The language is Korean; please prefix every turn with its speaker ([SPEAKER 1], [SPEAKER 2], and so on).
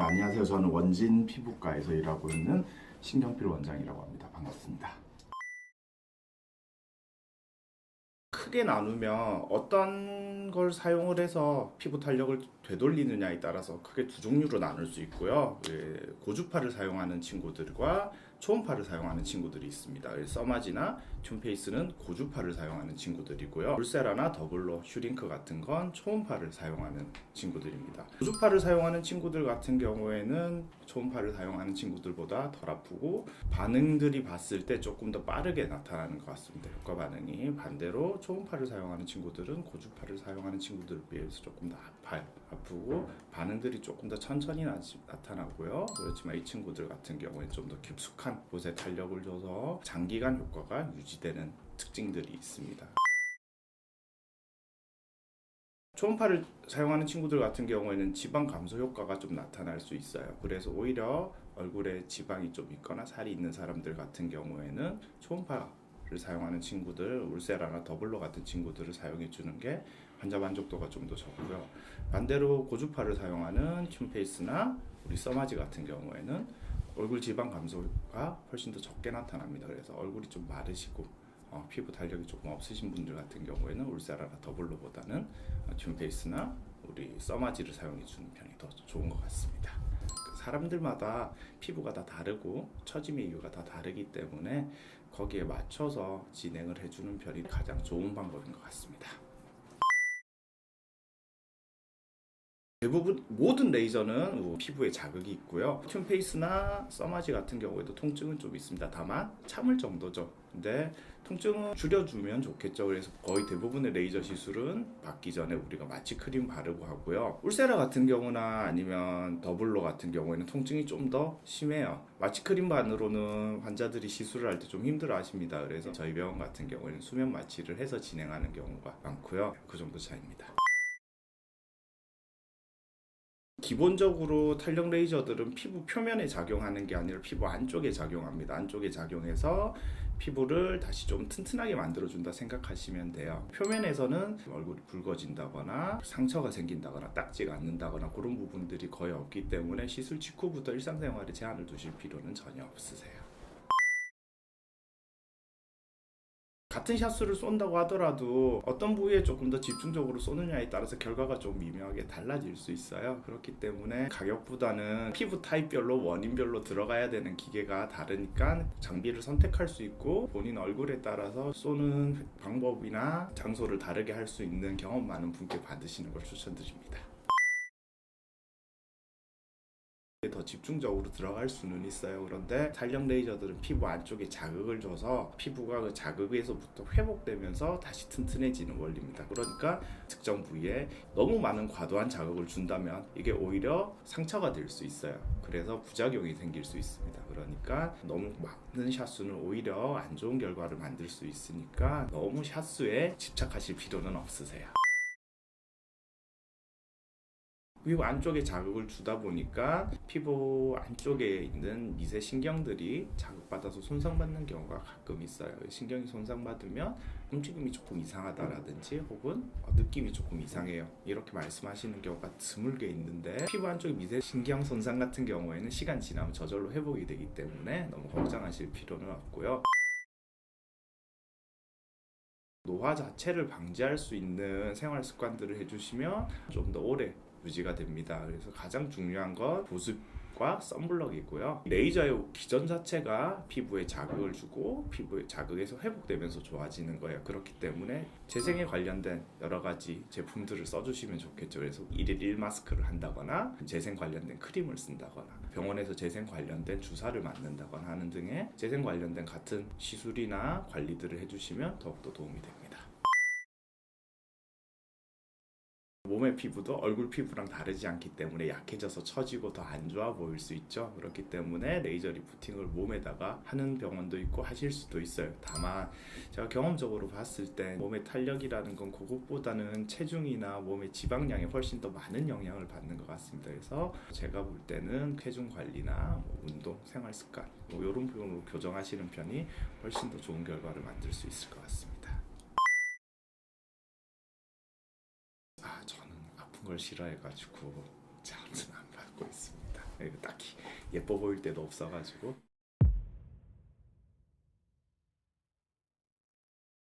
[SPEAKER 1] 네, 안녕하세요. 저는 원진 피부과에서 일하고 있는 신경필 원장이라고 합니다. 반갑습니다. 크게 나누면 어떤 걸 사용을 해서 피부 탄력을 되돌리느냐에 따라서 크게 두 종류로 나눌 수 있고요. 고주파를 사용하는 친구들과 초음파를 사용하는 친구들이 있습니다. 써마지나 튠페이스는 고주파를 사용하는 친구들이고요. 울세라나 더블로, 슈링크 같은 건 초음파를 사용하는 친구들입니다. 고주파를 사용하는 친구들 같은 경우에는 초음파를 사용하는 친구들보다 덜 아프고 반응들이 봤을 때 조금 더 빠르게 나타나는 것 같습니다. 효과 반응이. 반대로 초음파를 사용하는 친구들은 고주파를 사용하는 친구들에 비해서 조금 더 아파요. 아프고 반응들이 조금 더 천천히 나타나고요. 그렇지만 이 친구들 같은 경우에 좀 더 깊숙한 곳에 탄력을 줘서 장기간 효과가 유지되는 특징들이 있습니다. 초음파를 사용하는 친구들 같은 경우에는 지방 감소 효과가 좀 나타날 수 있어요. 그래서 오히려 얼굴에 지방이 좀 있거나 살이 있는 사람들 같은 경우에는 초음파를 사용하는 친구들, 울세라나 더블로 같은 친구들을 사용해 주는 게 환자 만족도가 좀 더 적고요. 반대로 고주파를 사용하는 튠페이스나 우리 써마지 같은 경우에는 얼굴 지방 감소가 훨씬 더 적게 나타납니다. 그래서 얼굴이 좀 마르시고 피부 탄력이 조금 없으신 분들 같은 경우에는 울세라나 더블로보다는 튠페이스나 우리 써마지를 사용해 주는 편이 더 좋은 것 같습니다. 사람들마다 피부가 다 다르고 처짐의 이유가 다 다르기 때문에 거기에 맞춰서 진행을 해주는 편이 가장 좋은 방법인 것 같습니다. 대부분 모든 레이저는 피부에 자극이 있고요. 튠페이스나 써마지 같은 경우에도 통증은 좀 있습니다. 다만 참을 정도죠. 근데 통증은 줄여주면 좋겠죠. 그래서 거의 대부분의 레이저 시술은 받기 전에 우리가 마취 크림 바르고 하고요. 울세라 같은 경우나 아니면 더블로 같은 경우에는 통증이 좀 더 심해요. 마취 크림만으로는 환자들이 시술을 할 때 좀 힘들어 하십니다. 그래서 저희 병원 같은 경우에는 수면 마취를 해서 진행하는 경우가 많고요. 그 정도 차이입니다. 기본적으로 탄력 레이저들은 피부 표면에 작용하는 게 아니라 피부 안쪽에 작용합니다. 안쪽에 작용해서 피부를 다시 좀 튼튼하게 만들어준다 생각하시면 돼요. 표면에서는 얼굴이 붉어진다거나 상처가 생긴다거나 딱지가 않는다거나 그런 부분들이 거의 없기 때문에 시술 직후부터 일상생활에 제한을 두실 필요는 전혀 없으세요. 같은 샷수를 쏜다고 하더라도 어떤 부위에 조금 더 집중적으로 쏘느냐에 따라서 결과가 좀 미묘하게 달라질 수 있어요. 그렇기 때문에 가격보다는 피부 타입별로 원인별로 들어가야 되는 기계가 다르니까 장비를 선택할 수 있고 본인 얼굴에 따라서 쏘는 방법이나 장소를 다르게 할 수 있는 경험 많은 분께 받으시는 걸 추천드립니다. 더 집중적으로 들어갈 수는 있어요. 그런데 탄력 레이저들은 피부 안쪽에 자극을 줘서 피부가 그 자극에서부터 회복되면서 다시 튼튼해지는 원리입니다. 그러니까 특정 부위에 너무 많은 과도한 자극을 준다면 이게 오히려 상처가 될 수 있어요. 그래서 부작용이 생길 수 있습니다. 그러니까 너무 많은 샷수는 오히려 안 좋은 결과를 만들 수 있으니까 너무 샷수에 집착하실 필요는 없으세요. 피부 안쪽에 자극을 주다 보니까 피부 안쪽에 있는 미세 신경들이 자극받아서 손상받는 경우가 가끔 있어요. 신경이 손상받으면 움직임이 조금 이상하다라든지 혹은 느낌이 조금 이상해요. 이렇게 말씀하시는 경우가 드물게 있는데 피부 안쪽에 미세 신경 손상 같은 경우에는 시간 지나면 저절로 회복이 되기 때문에 너무 걱정하실 필요는 없고요. 노화 자체를 방지할 수 있는 생활 습관들을 해주시면 좀 더 오래 유지가 됩니다. 그래서 가장 중요한 건 보습과 선블럭이고요. 레이저의 기전 자체가 피부에 자극을 주고 피부의 자극에서 회복되면서 좋아지는 거예요. 그렇기 때문에 재생에 관련된 여러 가지 제품들을 써주시면 좋겠죠. 그래서 1일 1마스크를 한다거나 재생 관련된 크림을 쓴다거나 병원에서 재생 관련된 주사를 맞는다거나 하는 등의 재생 관련된 같은 시술이나 관리들을 해주시면 더욱더 도움이 됩니다. 몸의 피부도 얼굴 피부랑 다르지 않기 때문에 약해져서 처지고 더 안 좋아 보일 수 있죠. 그렇기 때문에 레이저 리프팅을 몸에다가 하는 병원도 있고 하실 수도 있어요. 다만 제가 경험적으로 봤을 때 몸의 탄력이라는 건 그것보다는 체중이나 몸의 지방량에 훨씬 더 많은 영향을 받는 것 같습니다. 그래서 제가 볼 때는 체중 관리나 운동, 생활 습관 이런 부분으로 교정하시는 편이 훨씬 더 좋은 결과를 만들 수 있을 것 같습니다. 저는 아픈 걸 싫어해가지고 아무튼 안 받고 있습니다. 딱히 예뻐 보일 때도 없어가지고.